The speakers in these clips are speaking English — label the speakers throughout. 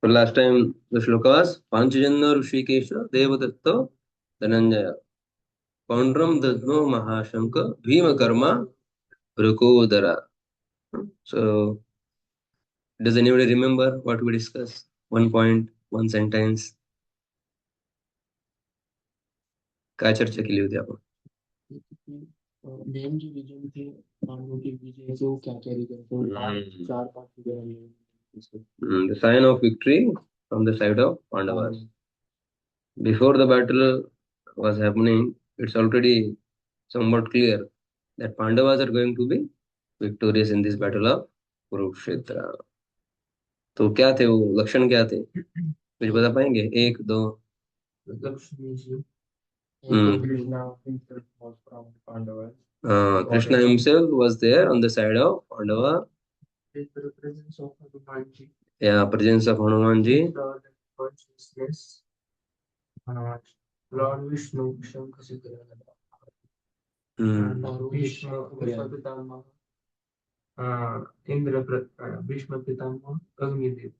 Speaker 1: So last time the shloka was Panchajanna Rishikesha Devadatta Dhananjaya Pandram Dadno Mahashanka Bhima Karma Rukodara. So does anybody remember what we discussed? One point, one sentence. काय चर्चा केली होती आपण?
Speaker 2: Main जो vision थे पांडवों के विजय से वो क्या क्या रीजन थे चार पांच
Speaker 1: The sign of victory from the side of Pandavas. Before the battle was happening, it's already somewhat clear that Pandavas are going to be victorious in this battle of Kurukshetra. तो क्या थे वो लक्षण क्या थे कुछ बता पाएंगे एक दो
Speaker 2: Lakshmi ji
Speaker 1: Krishna himself was there on the side of Pandava.
Speaker 2: The presence of Hanuman ji.
Speaker 1: Yeah, presence of Hanuman ji.
Speaker 2: Consciousness. Lord Vishnu, Shankar Siddhartha. Bhishma Pitama. Indra Bhishma Pitama. Agnidev.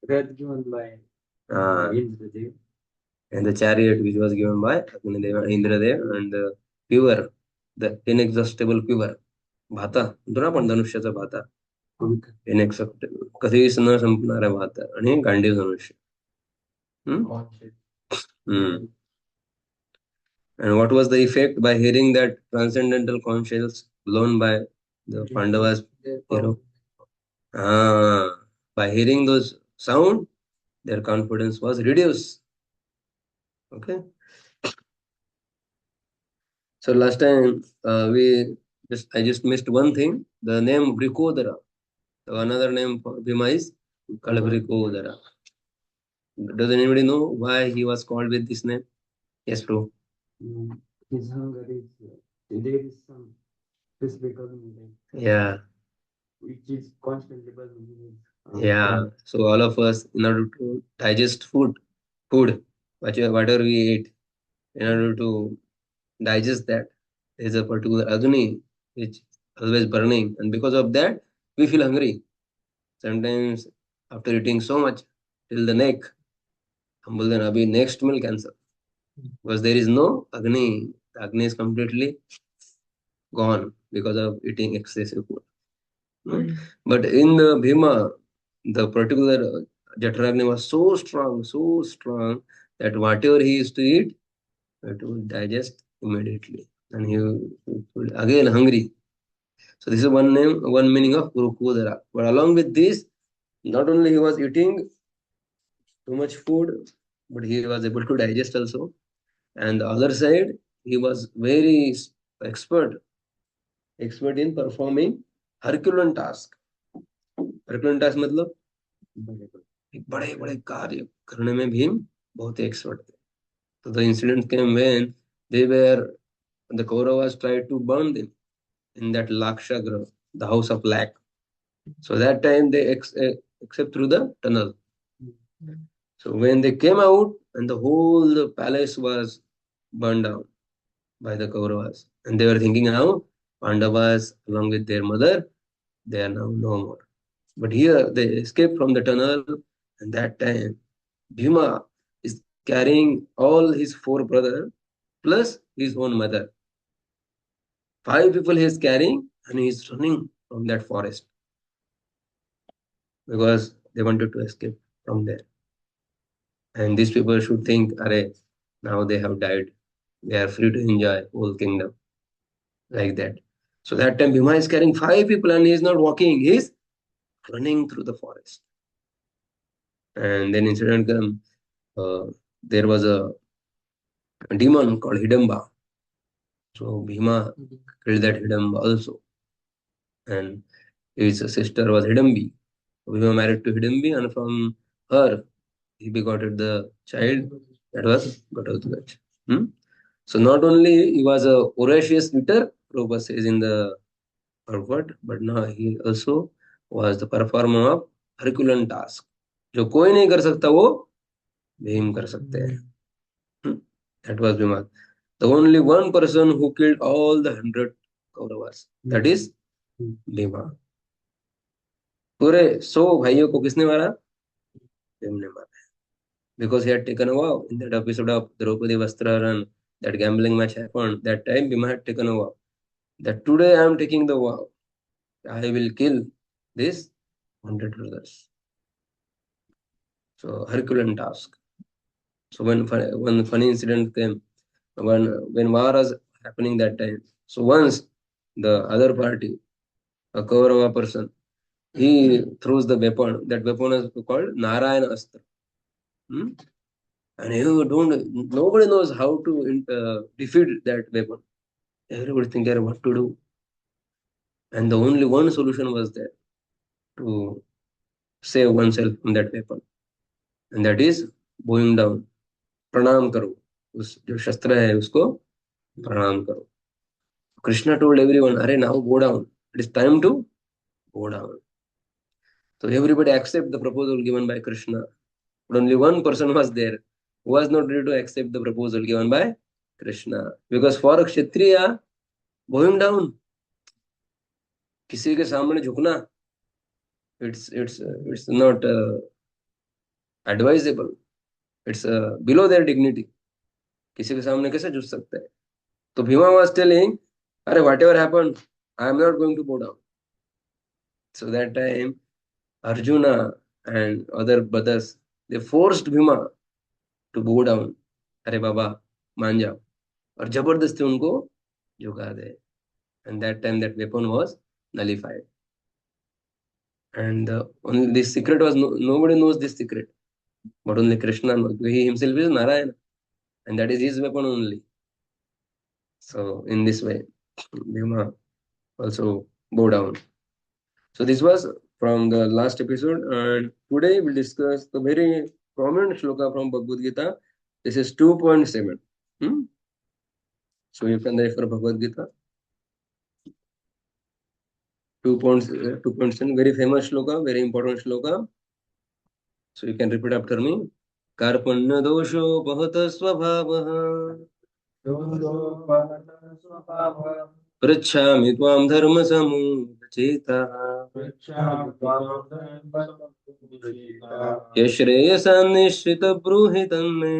Speaker 2: Red given by Indradev.
Speaker 1: And the chariot which was given by Agnidev, Indradev, and the quiver, the inexhaustible quiver. भाता ना पण धनुष्याचा भाता इनएक्सेप्टेबल कधीच न संपणारा भाता आणि गांडीव धनुष्य. And what was the effect by hearing that transcendental consciousness blown by the Pandavas hero? By hearing those sound, their confidence was reduced. Okay. So last time I just missed one thing. The name Vrikodara. So another name for Bhima is Kalabhrikodara. Does anybody know why he was called with this name? Yes, bro.
Speaker 2: His hunger is there is some physical movement.
Speaker 1: Yeah.
Speaker 2: Which is constantly burning.
Speaker 1: Yeah. So all of us, in order to digest food, whatever we eat, in order to digest that, there is a particular agni which is always burning, and because of that, we feel hungry. Sometimes after eating so much till the neck, humble then abhi next meal cancel. Because there is no agni. The agni is completely gone because of eating excessive food. But in the Bhima, the particular Jatragni was so strong that whatever he used to eat, it would digest immediately. And he would again hungry. So this is one name, one meaning of Kurukodara. But along with this, not only he was eating too much food, but he was able to digest also. And the other side, he was very expert in performing Herculean task. Herculean task मतलब बड़े बड़े कार्य करने में भीम बहुत ही expert थे. So the incident came when the Kauravas tried to burn them in that Lakshagra, the house of lac. So that time they except through the tunnel. So when they came out and the whole palace was burned down by the Kauravas, and they were thinking now Pandavas along with their mother, they are now no more. But here they escaped from the tunnel, and that time Bhima is carrying all his four brothers plus his own mother. 5 people he is carrying, and he is running from that forest because they wanted to escape from there. And these people should think, Are, now they have died. They are free to enjoy whole kingdom. Like that. So that time Bhima is carrying 5 people and he is not walking, he is running through the forest. And then incident came, there was a demon called Hidamba. So Bhima killed that Hidamba also. And his sister was Hidambi. Bhima married to Hidambi, and from her he begot the child that was Gatotkacha. So not only he was a voracious eater, Prabhupada says in the Bhagavad, but now he also was the performer of Herculean task. जो कोई नहीं कर सकता वो भीम कर सकते हैं. That was Bhima. The only one person who killed all the 100 Kauravas. That is Bhima. पूरे 100 भाइयों को किसने मारा? भीम ने मारा. Because he had taken a vow in that episode of Draupadi Vastra Run, that gambling match happened. That time Bhima had taken a vow that today I am taking the vow. I will kill these 100 brothers. So Herculean task. So when funny incident came, when war was happening that time. So once the other party, a Kaurava person, he throws the weapon. That weapon is called Narayana Astra. Hmm? And you don't. Nobody knows how to defeat that weapon. Everybody thinking what to do, and the only one solution was there to save oneself from that weapon, and that is bowing down. प्रणाम करो, उस जो शस्त्र है उसको प्रणाम करो. Krishna told everyone, "Arey now bow down. It is time to bow down." So everybody accept the proposal given by Krishna. But only one person was there who was not ready to accept the proposal given by Krishna. Because for a Kshatriya, bowing down, किसी के सामने झुकना, it's not advisable. It's below their dignity. किसी के सामने कैसे झुक सकता है? तो भीमा was telling, अरे whatever happened, I am not going to bow down. So that time Arjuna and other brothers, they forced Bhima to bow down. अरे बाबा मान जाओ, और जबरदस्ती उनको झुका दे. And that time that weapon was nullified. And only this secret was nobody knows this secret, but only Krishna knows. He himself is Narayana, and that is his weapon only. So in this way, Bhima also bow down. So this was from the last episode, and today we'll discuss the very prominent shloka from Bhagavad Gita. This is 2.7. So you can refer Bhagavad Gita. 2.7, very famous shloka, very important shloka. So you can repeat after me. Karpanya dosho bahata svabhavah. पृच्छामि त्वां धर्मसमूढचेताः. यश्रेयसान्निश्चितं ब्रूहि तन्मे.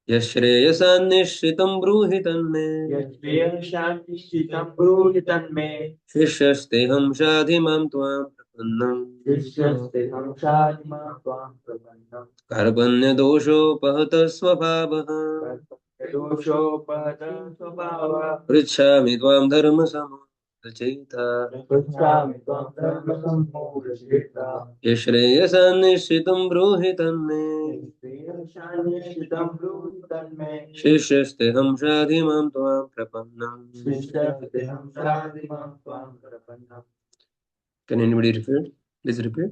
Speaker 1: यश्रेयसान्निश्चितं ब्रूहि तन्मे. शिष्यस्तेऽहं शाधि मां त्वां प्रपन्नम्. कार्पण्यदोषोपहतः स्वभावः. पृच्छामि त्वां धर्मसमूढचेताः. यश्रेयसान्निश्चितं ब्रूहि तन्मे. शिष्यस्तेऽहं शाधि मां त्वां प्रपन्नम्. Can anybody repeat? Please repeat.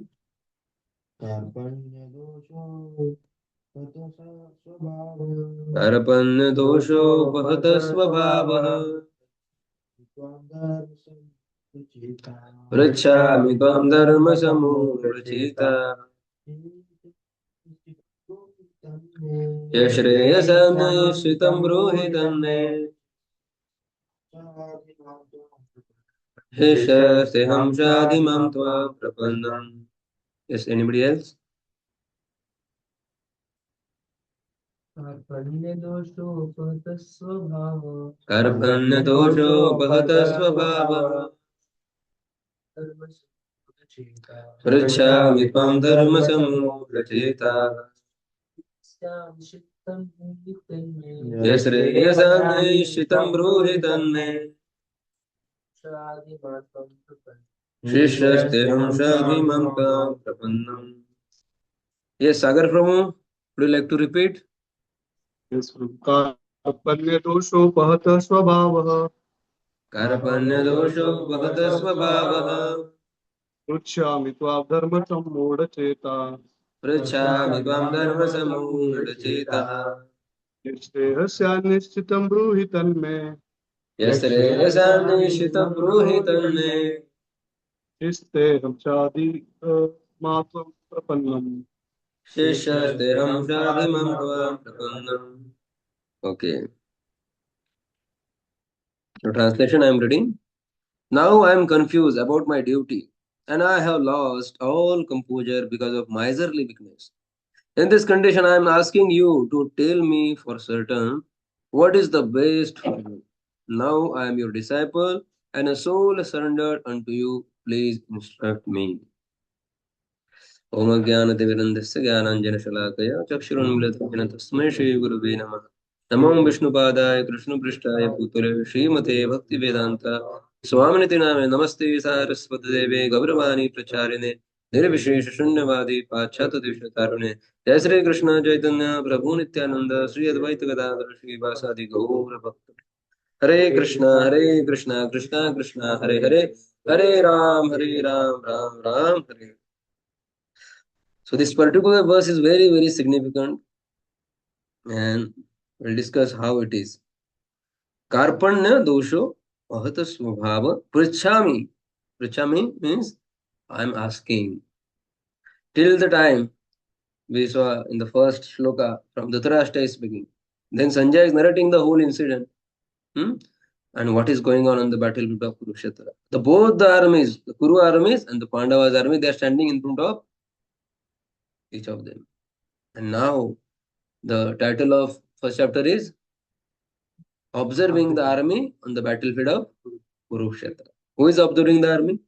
Speaker 1: कार्पण्यदोषोपहतः स्वभावः. पृच्छामि त्वां धर्मसमूढचेताः. यश्रेयसान्निश्चितं ब्रूहि तन्मे. शिष्यस्तेऽहं शाधि मां त्वां प्रपन्नम्. Yes, anybody else?
Speaker 2: कार्पण्यदोषोपहतः
Speaker 1: स्वभावः. पृच्छामि त्वां धर्मसमूढचेताः. यश्रेयसान्निश्चितं ब्रूहि तन्मे. शिष्यस्तेऽहं शाधि मां त्वां प्रपन्नम्. Yes, Sagar Prabhu, would you like to repeat?
Speaker 3: कार्पण्यदोषोपहतः स्वभावः.
Speaker 1: कार्पण्यदोषोपहतः स्वभावः.
Speaker 3: पृच्छामि त्वां धर्मसम्मूढचेताः.
Speaker 1: पृच्छामि त्वां धर्मसम्मूढचेताः.
Speaker 3: यश्रेयस्यान्निश्चितं ब्रूहि तन्मे.
Speaker 1: यश्रेयसान्निश्चितं ब्रूहि तन्मे.
Speaker 3: शिष्यस्तेऽहं शाधि मां त्वां प्रपन्नम्.
Speaker 1: शिष्यस्तेऽहं शाधि मां त्वां प्रपन्नम्. Okay. The translation I am reading. Now I am confused about my duty, and I have lost all composure because of miserly weakness. In this condition, I am asking you to tell me for certain what is the best for you. Now I am your disciple, and a soul surrendered unto you. Please instruct me. ओम ज्ञानतिमिरन्दस्य ज्ञानाञ्जनशलाकया चक्षुरुन्मिलितं येन तस्मै श्रीगुरुवे नमः नमो विष्णुपादाय कृष्णपृष्ठाय भूतले श्रीमते भक्तिवेदान्त स्वामिनिति नामे नमस्ते सारस्वतदेवे गौरवाणी प्रचारिणे निर्विशेष शून्यवादी पाश्चात्यदेशतारुणे जय श्री कृष्ण चैतन्य प्रभु नित्यानंद श्री अद्वैत गदाधर श्रीवासादि गौर भक्त हरे Krishna Krishna Krishna Hare Hare Hare Ram Ram Hare Hare. So this particular verse is very, very significant, and we'll discuss how it is. Karpanya dosho ahata svabhava prichami. Prichami means I'm asking. Till the time we saw in the first shloka from Dhritarashtra is speaking. Then Sanjay is narrating the whole incident. Hmm? And what is going on the battlefield of Kurukshetra. Both the armies, the Kuru armies and the Pandavas army, they are standing in front of each of them. And now the title of first chapter is observing the army on the battlefield of Kurukshetra. Who is observing the army?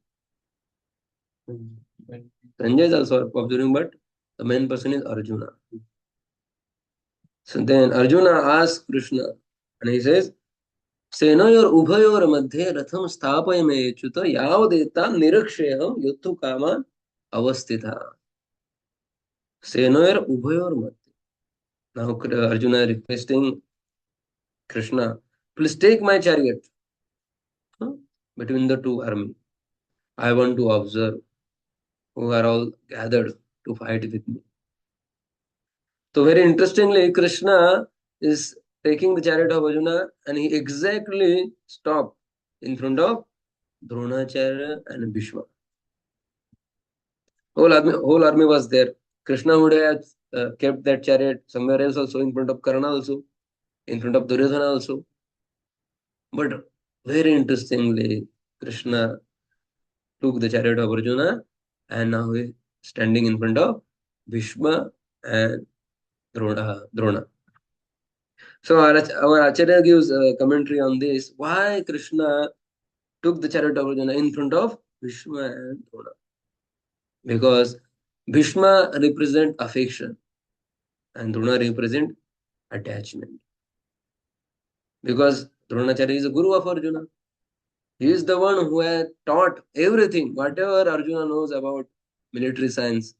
Speaker 1: Sanjay is also observing, but the main person is Arjuna. So then Arjuna asks Krishna, and he says, सेनयोर उभयोर मध्ये रथम स्थापयमे च्युत यावदेता निरक्षेयम युद्धु कामान अवस्थिता. सेनयोर उभयोर मध्ये. Now Arjuna requesting Krishna, please take my chariot between the two army. I want to observe who are all gathered to fight with me. So very interestingly, Krishna is taking the chariot of Arjuna and he exactly stopped in front of Dronacharya and Bhishma. Whole army was there. Krishna would have kept that chariot somewhere else also, in front of Karna also, in front of Duryodhana also. But very interestingly, Krishna took the chariot of Arjuna and now he is standing in front of Bhishma and Drona. So our Acharya gives a commentary on this. Why Krishna took the chariot of Arjuna in front of Bhishma and Drona? Because Bhishma represent affection and Drona represent attachment. Because Dronacharya is a guru of Arjuna. He is the one who had taught everything, whatever Arjuna knows about military science,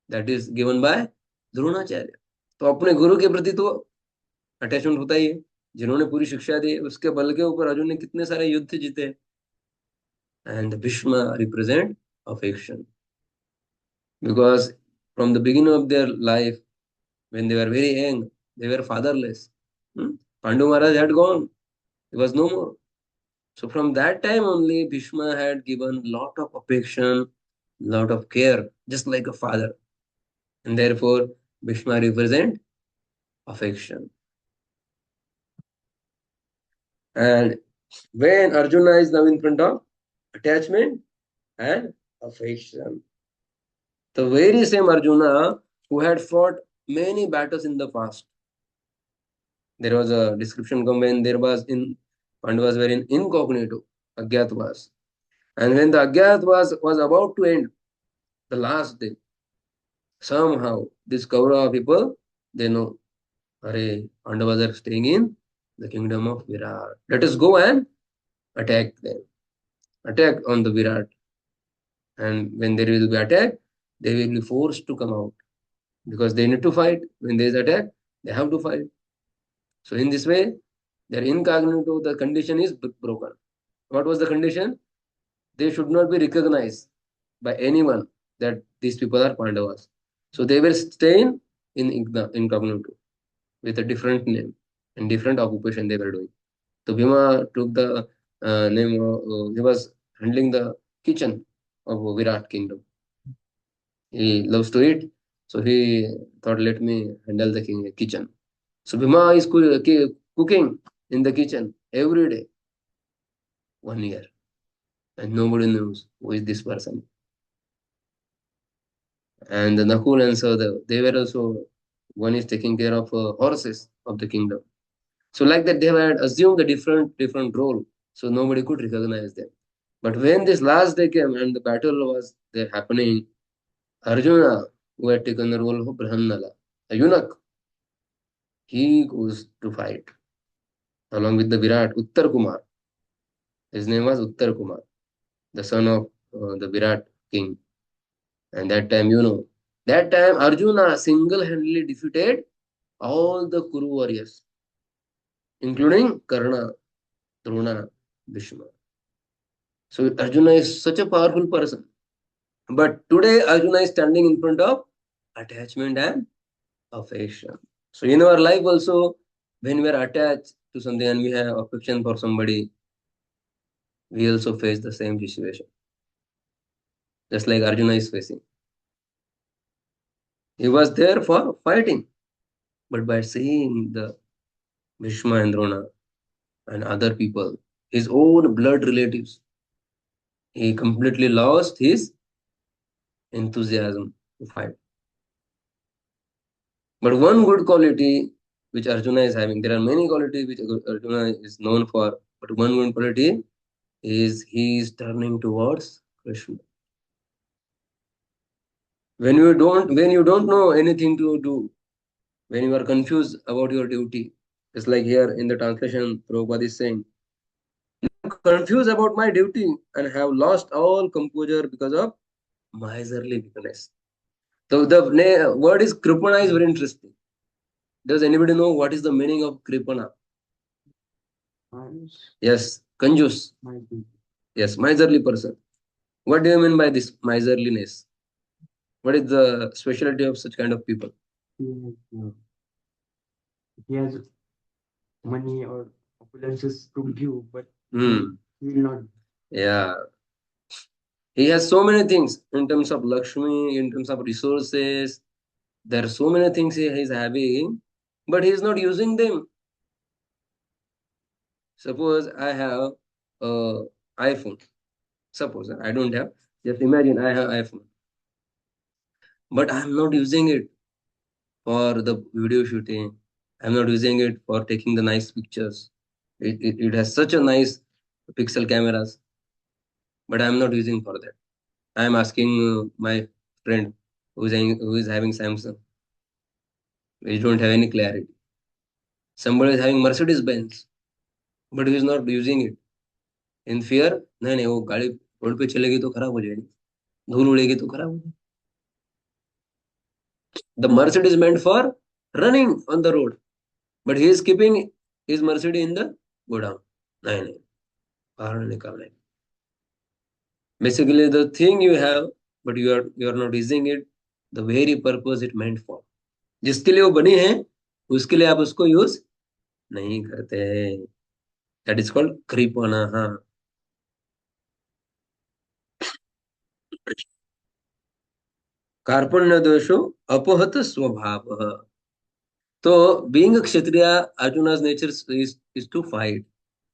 Speaker 1: that is given by Dronacharya. तो अपने गुरु के प्रति तो attachment होता ही है. जिन्होंने पूरी शिक्षा दी उसके बल के ऊपर अर्जुन ने कितने सारे युद्ध जीते. And Bhishma represent affection because from the beginning of their life, when they were very young, they were fatherless. Pandu Maharaj had gone. He was no more. So from that time only, Bhishma had given lot of affection, lot of care, just like a father. And therefore, Bhishma represent affection. And when Arjuna is now in front of attachment and affection, the very same Arjuna who had fought many battles in the past. There was a description come when there was in Pandavas were in incognito, Agyatwas. And when the Agyatwas was about to end, the last day, somehow this Kaurava people, they know, Hare, Pandavas are staying in the kingdom of Virat. Let us go and attack them. Attack on the Virat. And when there will be attack, they will be forced to come out. Because they need to fight. When there is attack, they have to fight. So in this way, their incognito, the condition is broken. What was the condition? They should not be recognized by anyone that these people are Pandavas. So they were staying in incognito with a different name and different occupation they were doing. So Bhima took the name, he was handling the kitchen of Virat kingdom. He loves to eat, so he thought, let me handle the kitchen. So Bhima is cooking in the kitchen every day. 1 year, and nobody knows who is this person. And the Nakul and Sahdev, they were also, one is taking care of horses of the kingdom. So like that, they had assumed a different role, so nobody could recognize them. But when this last day came and the battle was there happening, Arjuna, who had taken the role of Brahmnala, a eunuch, he goes to fight along with the Virat, Uttar Kumar. His name was Uttar Kumar, the son of the Virat king. And that time, that time Arjuna single-handedly defeated all the Kuru warriors, including Karna, Drona, Bhishma. So Arjuna is such a powerful person. But today Arjuna is standing in front of attachment and affection. So in our life also, when we are attached to something and we have affection for somebody, we also face the same situation. Just like Arjuna is facing. He was there for fighting, but by seeing the Bhishma and Drona and other people, his own blood relatives, he completely lost his enthusiasm to fight. But one good quality which Arjuna is having, there are many qualities which Arjuna is known for, but one good quality is he is turning towards Krishna. When you don't know anything to do, when you are confused about your duty, just like here in the translation, Prabhupada is saying, I'm confused about my duty and have lost all composure because of miserly weakness. So the word is kripana is very interesting. Does anybody know what is the meaning of kripana? Yes, kanjus. Yes, miserly person. What do you mean by this miserliness? What is the specialty of such kind of people?
Speaker 2: He has money or opulences to give, but
Speaker 1: Hmm.
Speaker 2: he will not.
Speaker 1: Yeah. He has so many things in terms of Lakshmi, in terms of resources. There are so many things he is having, but he is not using them. Suppose I have a iPhone. Suppose I don't have. Just imagine I have iPhone, but I am not using it for the video shooting. I'm not using it for taking the nice pictures. It has such a nice pixel cameras, but I'm not using for that. I'm asking my friend who is having Samsung, which don't have any clarity. Somebody is having Mercedes Benz, but he is not using it in fear. नहीं नहीं वो गाड़ी road पे चलेगी तो खराब हो जाएगी, धूल उड़ेगी तो खराब हो जाएगी. The Mercedes is meant for running on the road, but he is keeping his Mercedes in the godown. नहीं नहीं बाहर निकालना है. Basically, the thing you have, but you are not using it the very purpose it meant for. जिसके लिए वो बनी है, उसके लिए आप उसको यूज नहीं करते. That is called कृपणा. कार्पण्य दोषो अपहत स्वभाव. So being a kshatriya, Arjuna's nature is to fight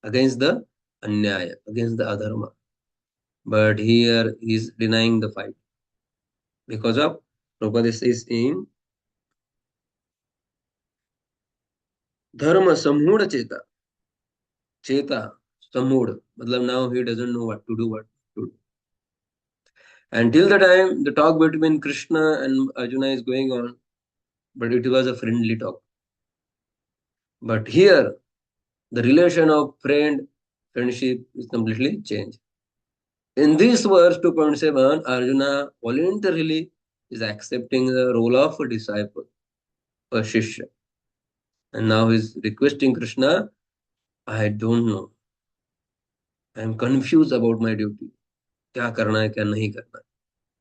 Speaker 1: against the anyaya, against the adharma. But here he is denying the fight because of Prabhupada says in dharma samhudha cheta. Cheta samhudha, matlab now he doesn't know what to do. Until the time the talk between Krishna and Arjuna is going on, but it was a friendly talk. But here the relation of friendship is completely changed. In this verse 2.7, Arjuna voluntarily is accepting the role of a disciple, a shishya. And now he is requesting Krishna, I don't know. I am confused about my duty. क्या करना है, क्या नहीं करना है.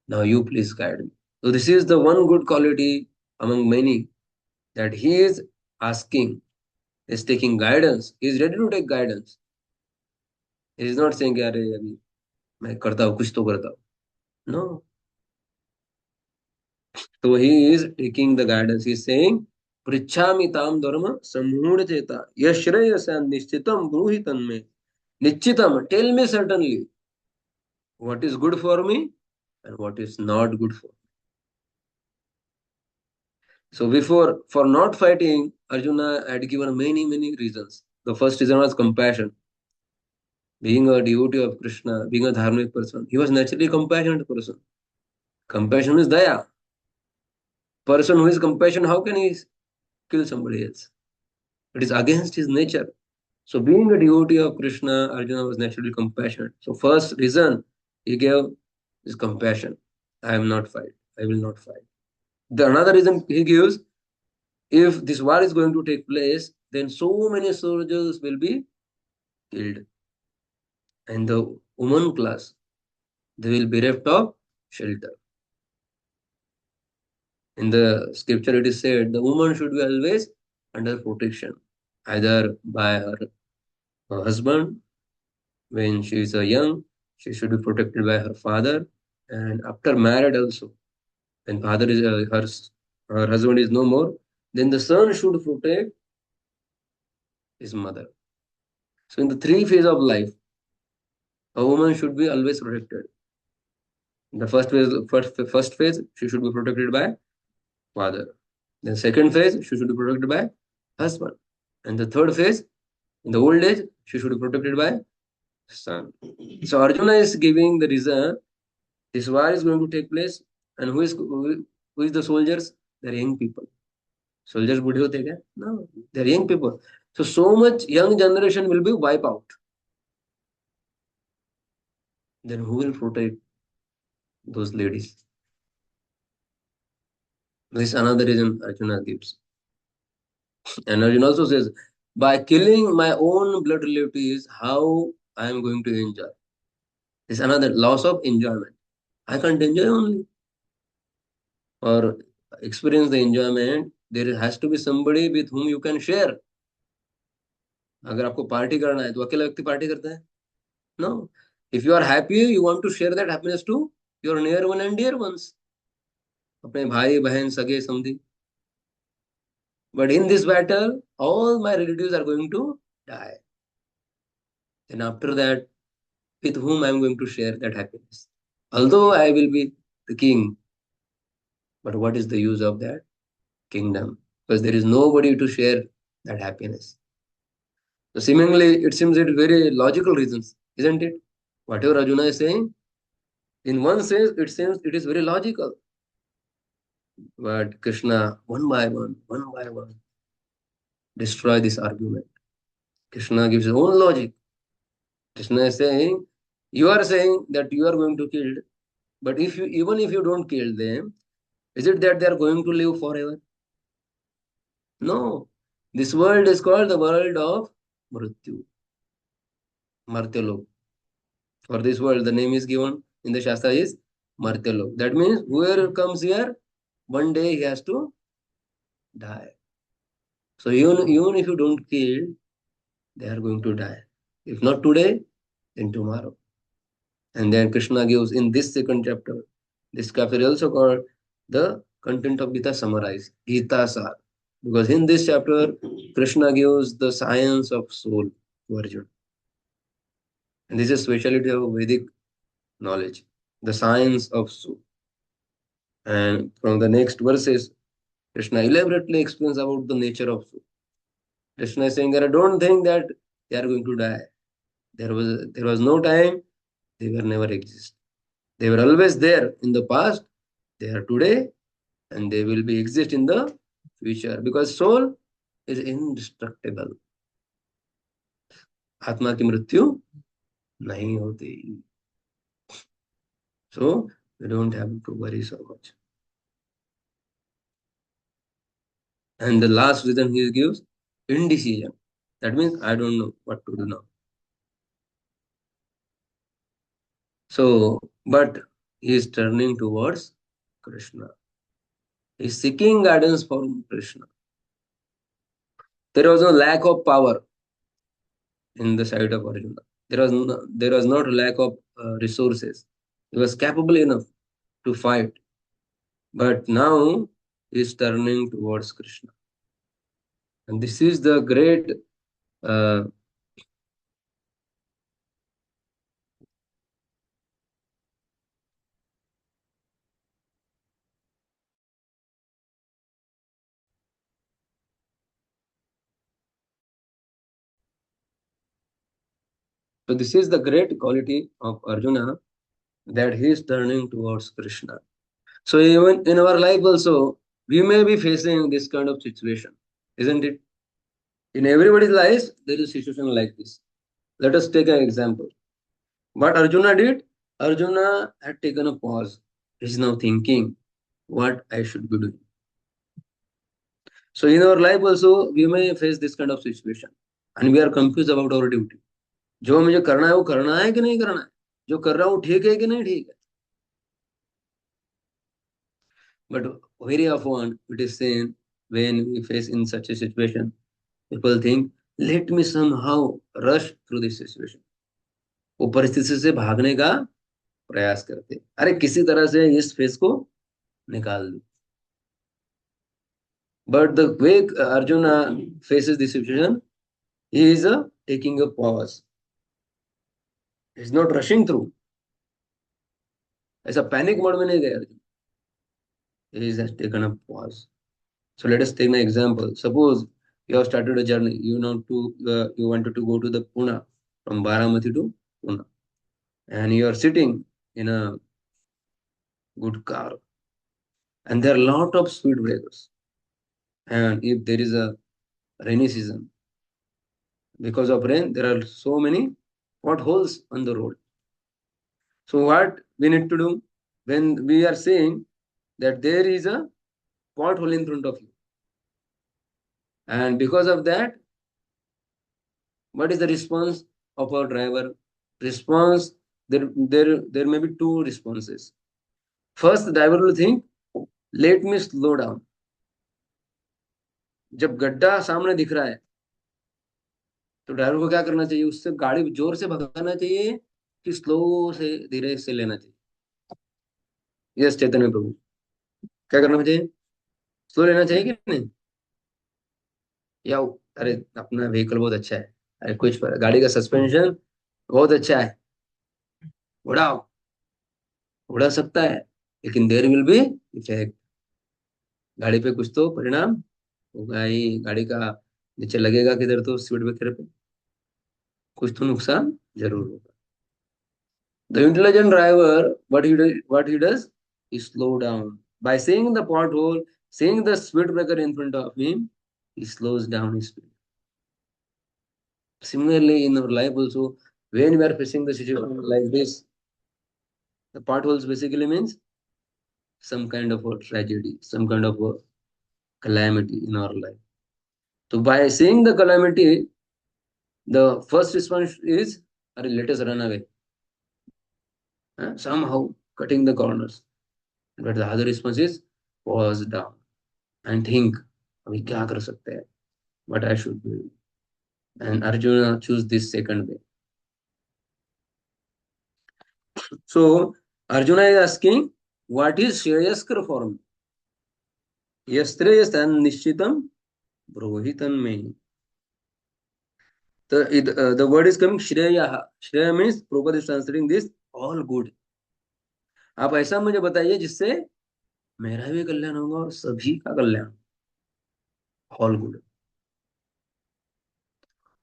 Speaker 1: Now you please guide me. So this is the one good quality among many, that he is asking, is taking guidance. He is ready to take guidance. He is not saying, अरे अभी मैं करता हूँ, कुछ तो करता हूँ. No. So he is taking the guidance. He is saying, Prichhami tam dharma samhudha cheta yashreyasa nishchitam bruhi tanme Nichitam, tell me certainly what is good for me and what is not good for me. So before, for not fighting, Arjuna had given many reasons. The first reason was compassion. Being a devotee of Krishna, being a dharmic person, he was naturally a compassionate person. Compassion is daya. Person who is compassion, how can he kill somebody else? It is against his nature. So being a devotee of Krishna, Arjuna was naturally compassionate. So first reason he gave is compassion. I am not fight. I will not fight. The another reason he gives, if this war is going to take place, then so many soldiers will be killed. And the woman class, they will be bereft of shelter. In the scripture, it is said the woman should be always under protection, either by her husband when she is young, she should be protected by her father, and after married also, when father is her husband is no more, then the son should protect his mother. So in the three phase of life, a woman should be always protected. In the first phase, she should be protected by father. Then second phase, she should be protected by husband. And the third phase, in the old age, she should be protected by son. So Arjuna is giving the reason this war is going to take place, and who is the soldiers? They're young people. Soldiers budi hote kya? No, they're young people. So much young generation will be wiped out. Then who will protect those ladies? This is another reason Arjuna gives. And Arjuna also says, by killing my own blood relatives, how I am going to enjoy. This is another loss of enjoyment. I can't enjoy only. Or experience the enjoyment, there has to be somebody with whom you can share. अगर आपको party करना है तो अकेला व्यक्ति party करता है? No. If you are happy, you want to share that happiness to your near one and dear ones. अपने भाई बहन सगे समधी. But in this battle, all my relatives are going to die. And after that, with whom I am going to share that happiness? Although I will be the king, but what is the use of that kingdom? Because there is nobody to share that happiness. So seemingly, it seems it very logical reasons, isn't it? Whatever Arjuna is saying, in one sense, it seems it is very logical. But Krishna, one by one, destroy this argument. Krishna gives his own logic. Krishna is saying, you are saying that you are going to kill, but if you even if you don't kill them, is it that they are going to live forever? No. This world is called the world of Mrityu, Martyalok. For this world, the name is given in the Shastra is Martyalok. That means whoever comes here, one day he has to die. So even if you don't kill, they are going to die. If not today, then tomorrow. And then Krishna gives in this second chapter, this chapter is also called the content of Gita summarized, Gita Sar. Because in this chapter, Krishna gives the science of soul to Arjuna. And this is a speciality of Vedic knowledge, the science of soul. And from the next verses, Krishna elaborately explains about the nature of soul. Krishna is saying that I don't think that they are going to die. There was no time, they were never exist. They were always there in the past, they are today, and they will be exist in the future. Because soul is indestructible. आत्मा की मृत्यु नहीं होती. So we don't have to worry so much. And the last reason he gives, indecision. That means I don't know what to do now. So, but he is turning towards Krishna. He is seeking guidance from Krishna. There was no lack of power in the side of Arjuna. There was not lack of resources. He was capable enough to fight. But now he is turning towards Krishna. And this is the great uh, So this is the great quality of Arjuna, that he is turning towards Krishna. So even in our life also, we may be facing this kind of situation, isn't it? In everybody's life, there is a situation like this. Let us take an example. What Arjuna did, Arjuna had taken a pause. He is now thinking what I should be doing. So in our life also, we may face this kind of situation, and we are confused about our duty. जो मुझे करना है वो करना है कि नहीं करना है, जो कर रहा हूँ ठीक है कि नहीं ठीक है. But very often it is seen, when we face in such a situation, people think, let me somehow rush through this situation. वो परिस्थिति से भागने का प्रयास करते, अरे किसी तरह से इस फेस को निकाल दो. But the way Arjuna faces this situation, he is taking a pause. He is not rushing through. ऐसा पैनिक मोड में नहीं गया Arjun. He has taken a pause. So let us take an example. Suppose you have started a journey. You wanted to go to the Pune, from Baramati to Pune, and you are sitting in a good car, and there are a lot of speed breakers. And if there is a rainy season, because of rain, there are so many potholes on the road. So what we need to do when we are saying that there is a pothole in front of you, and because of that, what is the response of our driver? Response, there may be two responses. First, the driver will think, let me slow down. जब गड्ढा सामने दिख रहा है, तो driver को क्या करना चाहिए? उससे गाड़ी जोर से भगाना चाहिए कि स्लो से, धीरे से लेना चाहिए? यस चैतन्य प्रभु, क्या करना चाहिए? स्लो लेना चाहिए कि नहीं? या अरे अपना व्हीकल बहुत अच्छा है, अरे कुछ पर गाड़ी का सस्पेंशन बहुत अच्छा है, उड़ाओ, उड़ा सकता है, लेकिन देर विल बी इफेक्ट. गाड़ी पे कुछ तो परिणाम होगा ही. गाड़ी का नीचे लगेगा किधर, तो स्पीड ब्रेकर पे कुछ तो नुकसान जरूर होगा. The intelligent driver, what he does is slow down. By seeing the pothole, seeing the speed breaker in front of him, he slows down his speed. Similarly, in our life also, when we are facing the situation like this, the potholes basically means some kind of a tragedy, some kind of a calamity in our life. So by seeing the calamity, the first response is, let us run away. Somehow cutting the corners. But the other response is, pause down and think, अभी क्या कर सकते हैं, what I should do. And Arjuna choose this second way. So Arjuna is asking, what is Shreyaskar for me? Yastreyastan Nishitam Brohitan me. The word is coming Shreya. Shreya means, Prabhupada is translating this, all good. आप ऐसा मुझे बताइए जिससे मेरा भी कल्याण होगा और सभी का कल्याण. All good.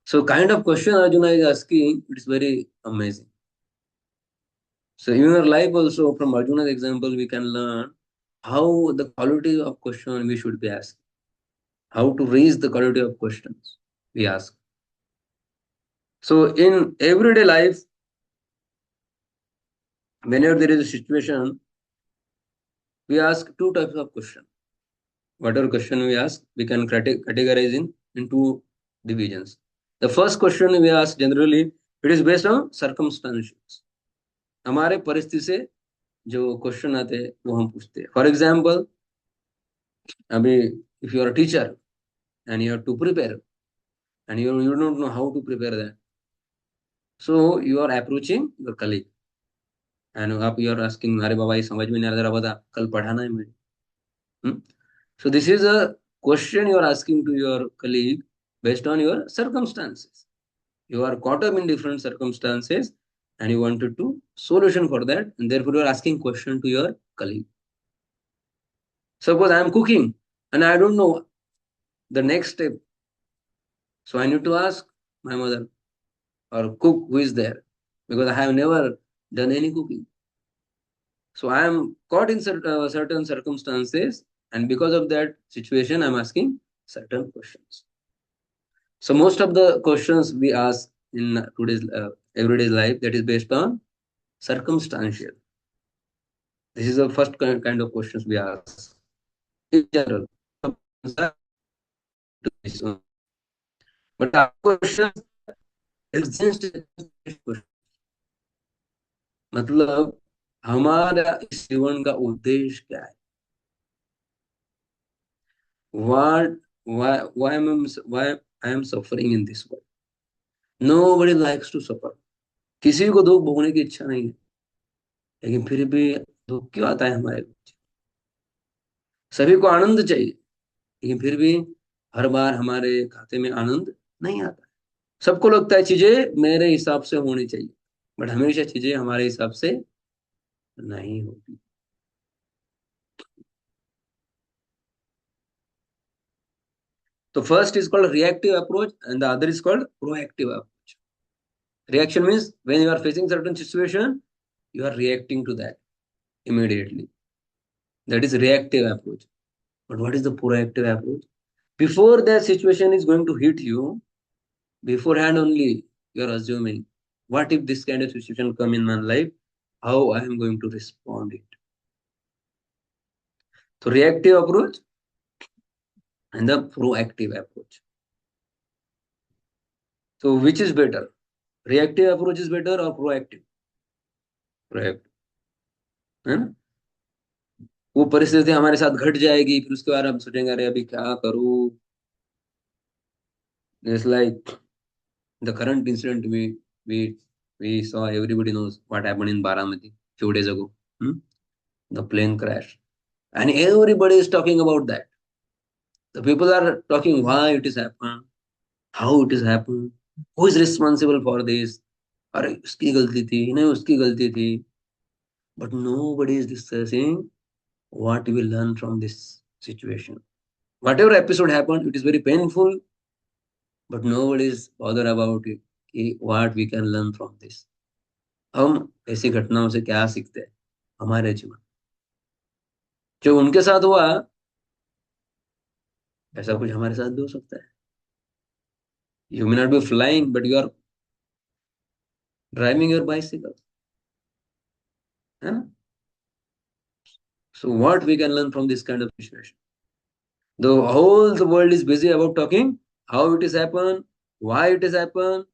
Speaker 1: So kind of question Arjuna is asking, it is very amazing. So in our life also, from Arjuna's example, we can learn how the quality of question we should be asking, how to raise the quality of questions we ask. So in everyday life, whenever there is a situation, we ask two types of questions. Whatever question we ask, we can categorize in two divisions. The first question we ask generally, it is based on circumstances. हमारे परिस्थिति से जो question आते हैं वो हम पूछते हैं. फॉर एग्जाम्पल, अभी if you are a teacher and you have to prepare, and you don't know how to prepare that, so you are approaching your colleague and you are asking, अरे बाबा ये समझ में नहीं आ रहा, जरा बता, कल पढ़ाना है मुझे. So this is a question you are asking to your colleague based on your circumstances. You are caught up in different circumstances and you wanted to solution for that, and therefore you are asking question to your colleague. Suppose I am cooking and I don't know the next step, so I need to ask my mother, or cook who is there, because I have never done any cooking. So I am caught in certain circumstances, and because of that situation, I'm asking certain questions. So most of the questions we ask in today's everyday life, that is based on circumstantial. This is the first kind of questions we ask in general. Answer to this one. But the questions existential question, मतलब हमारा इस जीवन का उद्देश्य क्या है? What, why I am suffering in this world? Nobody likes to suffer. किसी को दुख भोगने की इच्छा नहीं है, लेकिन फिर भी दुख क्यों आता है हमारे बीच? सभी को आनंद चाहिए, लेकिन फिर भी हर बार हमारे खाते में आनंद नहीं आता। सबको लगता है चीजें मेरे हिसाब से होनी चाहिए, बट हमेशा चीजें हमारे हिसाब से नहीं होती। तो first is called reactive approach and the other is called proactive approach. Reaction means when you are facing certain situation, you are reacting to that immediately. That is reactive approach. But what is the proactive approach? Before that situation is going to hit you, beforehand only you are assuming, what if this kind of situation come in my life? How I am going to respond it? So reactive approach and the proactive approach. So which is better? Reactive approach is better or proactive? Proactive. है ना? वो परिस्थिति हमारे साथ घट जाएगी, फिर उसके बाद हम सोचेंगे अरे अभी क्या करूं. It's like the current incident we we saw. Everybody knows what happened in Baramati few days ago. Hmm? The plane crash, and everybody is talking about that. The people are talking why it is happened, how it is happened, who is responsible for this. अरे उसकी गलती थी, नहीं उसकी गलती थी. But nobody is discussing what we learn from this situation. Whatever episode happened, it is very painful, but nobody is bothered about it. What we can learn from this. हम ऐसी घटनाओं से क्या सीखते हैं हमारे जीवन? जो उनके साथ हुआ, ऐसा कुछ हमारे साथ भी हो सकता है. You may not be flying, but you are driving your bicycle. है ना? So what we can learn from this kind of situation? The world is busy about talking how it has happened, why it has happened,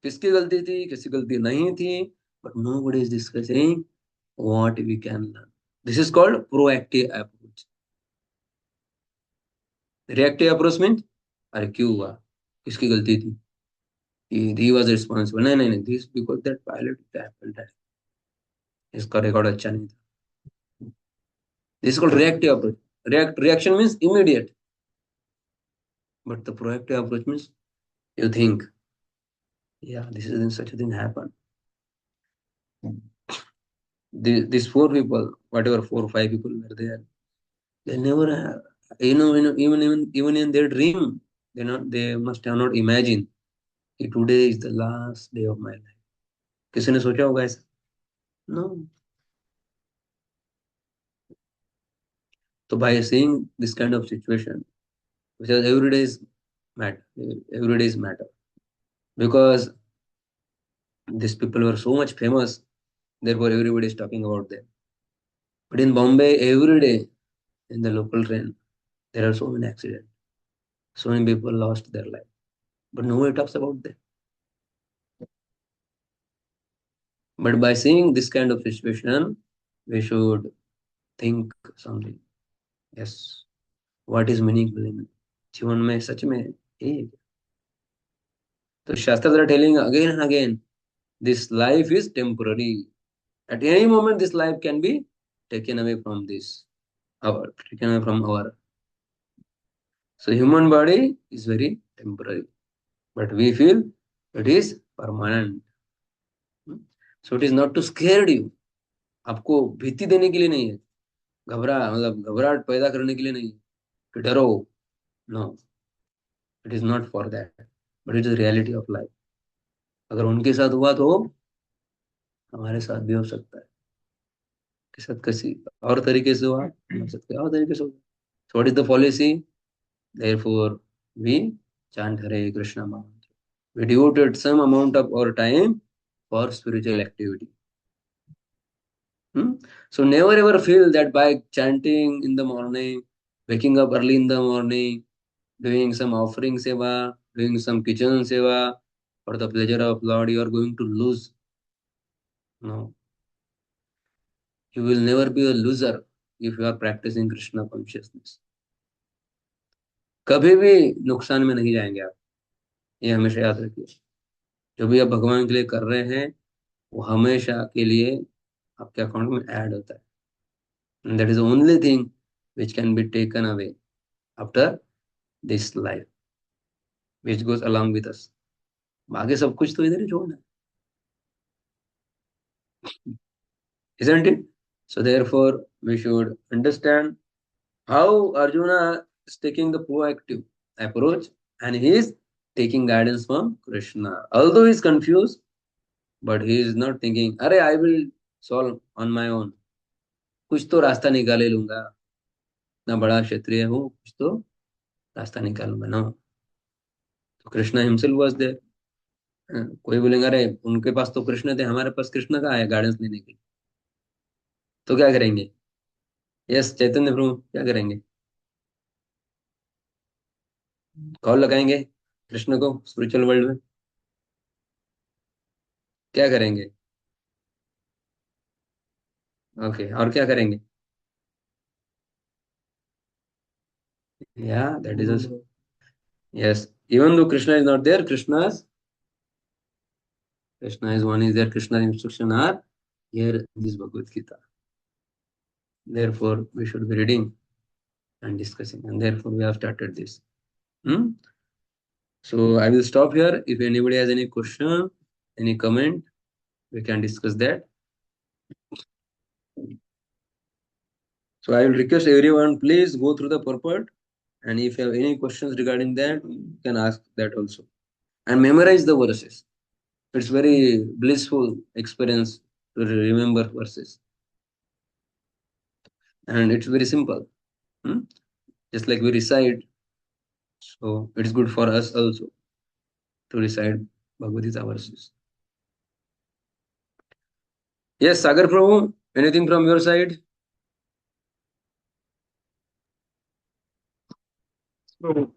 Speaker 1: किसकी गलती थी, किसकी गलती नहीं थी, but nobody is discussing what we can learn. This is called proactive approach. Reactive approach means अरे क्यों हुआ, किसकी गलती थी, he was responsible, नहीं नहीं नहीं, this because that pilot happened that, इसका रिकॉर्ड अच्छा नहीं था. This is called reactive approach. Reaction means immediate, but the proactive approach means you think, yeah, this is such a thing happened. These four people, whatever 4 or 5 people were there, they never, even in their dream, they must have not imagined that today is the last day of my life. किसी ने सोचा होगा ऐसा? No. So by seeing this kind of situation, because matter, every day is matter, because these people were so much famous, therefore everybody is talking about them. But in Bombay, every day in the local train, there are so many accidents. So many people lost their life, but nobody talks about them. But by seeing this kind of situation, we should think something. Yes, what is meaningful in जीवन में सच में ये है क्या? तो शास्त्र are telling again and again, this life is temporary. At any moment, this life can be taken away from taken away from our. So human body is very temporary, but we feel it is permanent. So it is not to scare you. आपको भीति देने के लिए नहीं है, घबराहट पैदा करने के लिए नहीं कि डरो. No, it is not for that, but it is the reality of life. अगर उनके साथ हुआ तो हमारे साथ भी हो सकता है। के साथ किसी और तरीके से हुआ, हमारे साथ कोई और तरीके से हुआ। So what is the policy? Therefore, we chant Hare Krishna mantra. We devoted some amount of our time for spiritual activity. Hmm? So never ever feel that by chanting in the morning, waking up early in the morning, doing some offering seva, doing some kitchen seva, for the pleasure of Lord, you are going to lose. No, you will never be a loser if you are practicing Krishna consciousness. कभी भी नुकसान में नहीं जाएंगे आप, ये हमेशा याद रखिए। जो भी आप भगवान के लिए कर रहे हैं वो हमेशा के लिए आपके अकाउंट में ऐड होता है। And that is the only thing which can be taken away after this life, which goes along with us. बाकी सब कुछ तो इधर ही छोड़ना है, isn't it? So therefore, we should understand how Arjuna is taking the proactive approach, and he is taking guidance from Krishna. Although he is confused, but he is not thinking, "अरे I will solve on my own." कुछ तो रास्ता निकाल ही लूंगा, इतना बड़ा क्षत्रिय हूँ, कुछ तो रास्ता निकालूंगा ना। तो कृष्णा हिमसेल्फ वाज देयर। कोई बोलेंगे अरे उनके पास तो कृष्ण थे, हमारे पास कृष्ण कहाँ है गाइडेंस लेने के लिए? तो क्या करेंगे? यस चैतन्य प्रभु, क्या करेंगे? कॉल लगाएंगे कृष्ण को स्पिरिचुअल वर्ल्ड में, क्या करेंगे? ओके, और क्या करेंगे? या that is, yes, even though Krishna is not there, Krishna is one is there, Krishna's instruction are here in this Bhagavad Gita. Therefore, we should be reading and discussing, and therefore we have started this. Hmm? So I will stop here. If anybody has any question, any comment, we can discuss that. So I will request everyone, please go through the purport, and if you have any questions regarding that, you can ask that also. And memorize the verses. It's very blissful experience to remember verses. And it's very simple. Hmm? Just like we recite, so it's good for us also to recite Bhagavad Gita verses. Yes, Sagar Prabhu, anything from your side?
Speaker 3: प्रभु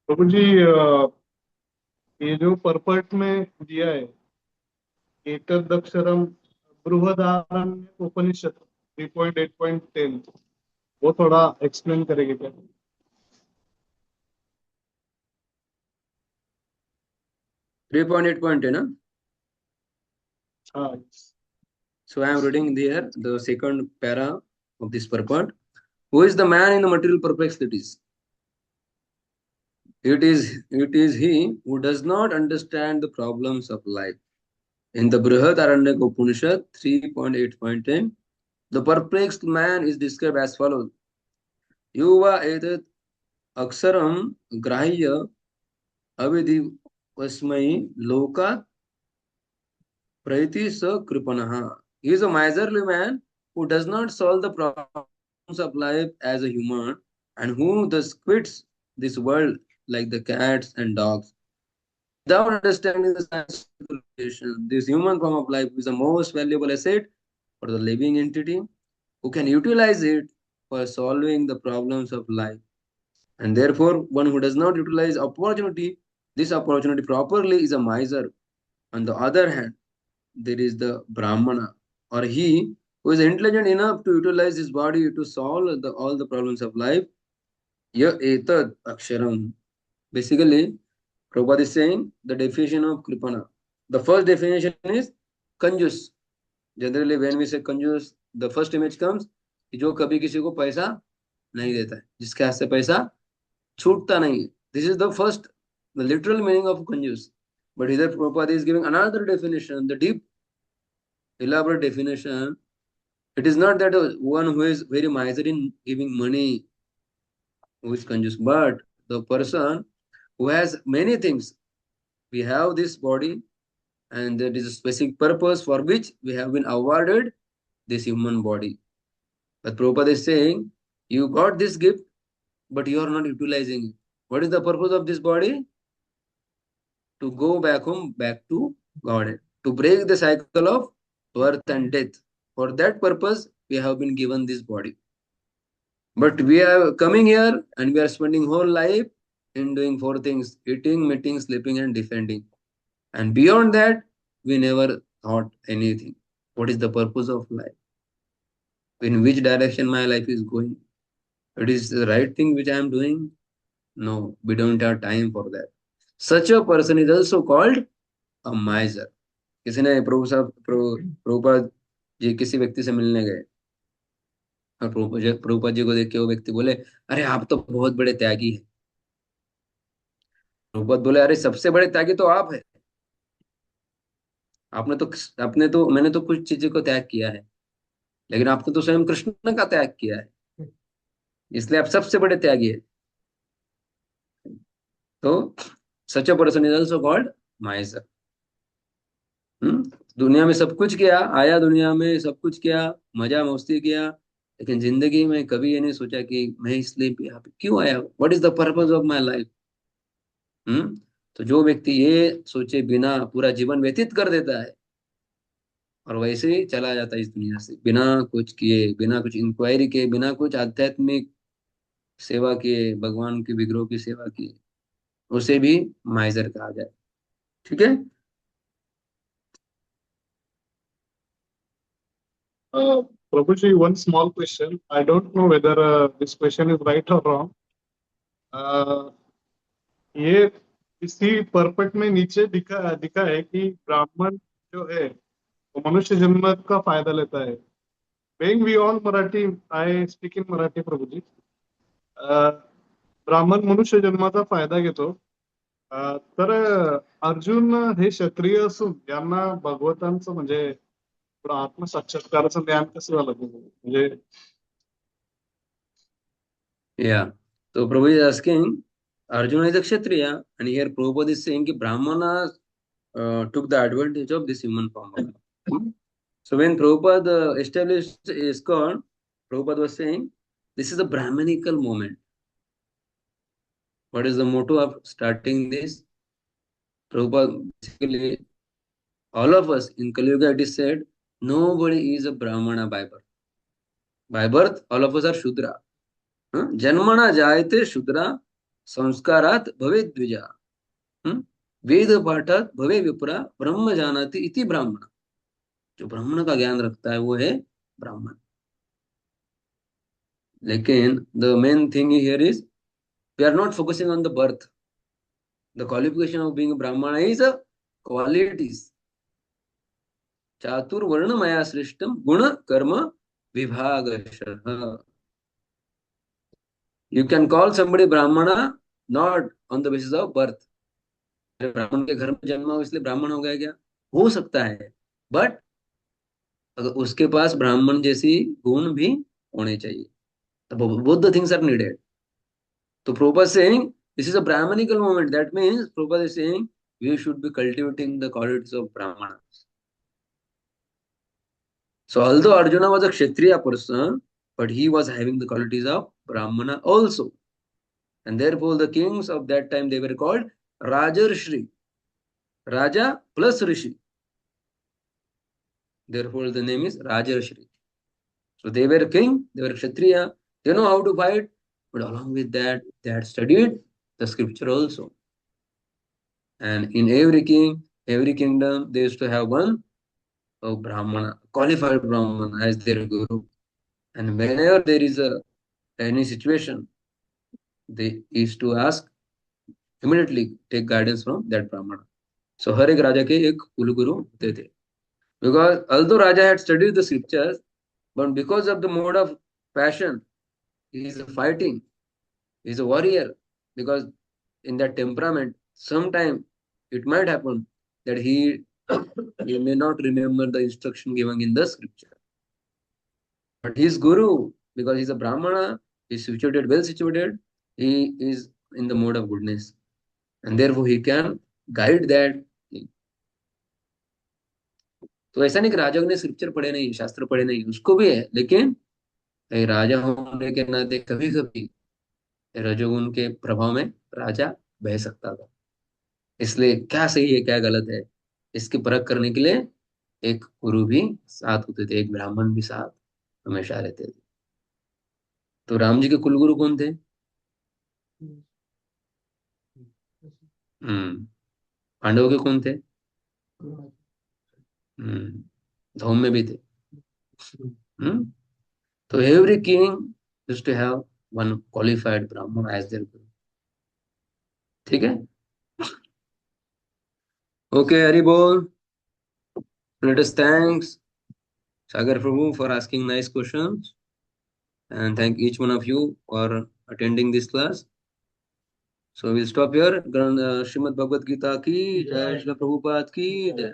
Speaker 3: प्रभु जी, ये जो purport में दिया है एतदक्षरम बृहदारण्यक उपनिषद 3.8.10, वो थोड़ा explain करेंगे क्या?
Speaker 1: 3.8 point, na?
Speaker 3: हाँ,
Speaker 1: So I am reading there the second para of this purport. Who is the man in the material perplexities? It is he who does not understand the problems of life. In the Brihadaranyaka Upanishad 3.8.10, the perplexed man is described as follows. Yuva etat aksaram grahya avidhi vasmai loka praiti sa kripanaha. He is a miserly man who does not solve the problems of life as a human, and who thus quits this world like the cats and dogs. Without understanding the science of creation, this human form of life is the most valuable asset for the living entity who can utilize it for solving the problems of life. And therefore, one who does not utilize this opportunity properly is a miser. On the other hand, there is the Brahmana, or he who is intelligent enough to utilize his body to solve all the problems of life. Ya etad aksharam. Basically, Prabhupada is saying the definition of Kripana. The first definition is कंजूस. Generally, when we say कंजूस, the first image comes कि जो कभी किसी को पैसा नहीं देता है, जिसके हाथ से पैसा छूटता नहीं है. This is the first, the literal meaning of कंजूस. But here Prabhupada is giving another definition, the deep, elaborate definition. It is not that one who is very miserly in giving money who is conjuice. But the person who has many things, we have this body, and there is a specific purpose for which we have been awarded this human body. But Prabhupada is saying, you got this gift, but you are not utilizing it. What is the purpose of this body? To go back home, back to Godhead, to break the cycle of birth and death. For that purpose, we have been given this body. But we are coming here and we are spending whole life in doing four things: eating, meeting, sleeping, and defending. And beyond that, we never thought anything. What is the purpose of life? In which direction my life is going? It is the right thing which I am doing? No, we don't have time for that. Such a person is also called a miser. किसी ने प्रभुपाद जी किसी व्यक्ति से मिलने गए और प्रभुपाद जी को देख के वो व्यक्ति बोले, अरे आप तो बहुत बड़े त्यागी हैं। प्रभुपाद बोले, अरे सबसे बड़े त्यागी तो आप है। आपने तो मैंने तो कुछ चीजों को त्याग किया है, लेकिन आपने तो स्वयं कृष्ण का त्याग किया है, इसलिए आप सबसे बड़े त्यागी है। तो such a person is also called miser. दुनिया में सब कुछ किया, आया दुनिया में सब कुछ किया, मजा मस्ती किया, लेकिन जिंदगी में कभी ये नहीं सोचा कि मैं इसलिए यहाँ पे क्यों आया, what is the purpose of my life. तो जो व्यक्ति ये सोचे बिना पूरा जीवन व्यतीत कर देता है और वैसे ही चला जाता है इस दुनिया से, बिना कुछ किए, बिना कुछ इंक्वायरी किए, बिना कुछ आध्यात्मिक सेवा किए, भगवान के विग्रह की सेवा की, उसे भी माइजर कहा जाए। ठीक है।
Speaker 3: Prabhuji, one small question. I don't know whether this question is right or wrong. ये इसी परपट में नीचे दिखा है कि ब्राह्मण जो है वो मनुष्य जन्म का फायदा लेता है। Being we all Marathi, I speak in Marathi, प्रभुजी. ब्राह्मण मनुष्य जन्माचा फायदा घेतो. तर अर्जुन हे क्षत्रिय असून यांना भगवंतांचं म्हणजे थोडं आत्मसाक्षात्काराचं ज्ञान कसं झालं म्हणजे
Speaker 1: Yeah. So Prabhu is asking, Arjuna is a Kshatriya, and here Prabhupada is saying that Brahmana took the advantage of this human form. So when Prabhupada established ISKCON, Prabhupada was saying, this is a Brahmanical moment. What is the motto of starting this? Prabhupada, basically, all of us in Kali Yuga, it is said, nobody is a Brahmana by birth. By birth, all of us are Shudra. जन्मना जायते शूद्रा संस्कारात भवे द्विजा वेद पाठात भवे विप्रा ब्रह्म जानाति इति ब्राह्मण। जो ब्राह्मण का ज्ञान रखता है वो है ब्राह्मण। लेकिन the main thing here is we are not focusing on the birth. The qualification of being Brahmin is qualities. चातुर्वर्ण मया सृष्टम गुण कर्म विभागशः। You can call somebody Brahmana not on the basis of birth. ब्राह्मण के घर में जन्मा हो इसलिए ब्राह्मण हो गया क्या? हो सकता है, बट अगर उसके पास ब्राह्मण जैसी गुण भी होने चाहिए। तो both the things are needed. So Prabhupada is saying this is a Brahmanical moment. That means Prabhupada is saying we should be cultivating the qualities of Brahmanas. So although Arjuna was a Kshatriya person, but he was having the qualities of Brahmana also. And therefore, the kings of that time, they were called Rajarshri. Raja plus Rishi. Therefore, the name is Rajarshri. So they were king, they were Kshatriya, they know how to fight, but along with that, they had studied the scripture also. And in every king, every kingdom, they used to have one Brahmana, qualified Brahmana as their guru. And whenever there is any situation, they used to ask, immediately take guidance from that Brahmana. So हर एक राजा के एक कुलगुरु होते थे. Because although Raja had studied the scriptures, but because of the mode of passion, he is fighting, he is a warrior. Because in that temperament, sometime it might happen that he may not remember the instruction given in the scripture. But his guru, because he's a Brahmana, he's situated, well situated, he is in the mode of goodness, and therefore he can guide that thing. तो ऐसा नहीं कि राजा ने scripture पढ़े नहीं, शास्त्र पढ़े नहीं, उसको भी है, लेकिन राजा होने के नाते कभी कभी रजोगुण के प्रभाव में राजा बह सकता था। इसलिए क्या सही है क्या गलत है, इसकी परख करने के लिए एक गुरु भी साथ होते थे, एक ब्राह्मण भी साथ हमेशा रहते थे। तो राम जी के कुलगुरु कौन थे? हम्म। पांडवों के कौन थे? हम्म। धौम में भी थे। हम्म। तो every king used to have one qualified Brahmin as their guru. ठीक है। ओके, हरि बोल। Let us thanks Sagar Prabhu for asking nice questions, and thank each one of you for attending this class. So we'll stop here. Srimad Bhagavad Gita ki jai, Srila Prabhupada ki jai.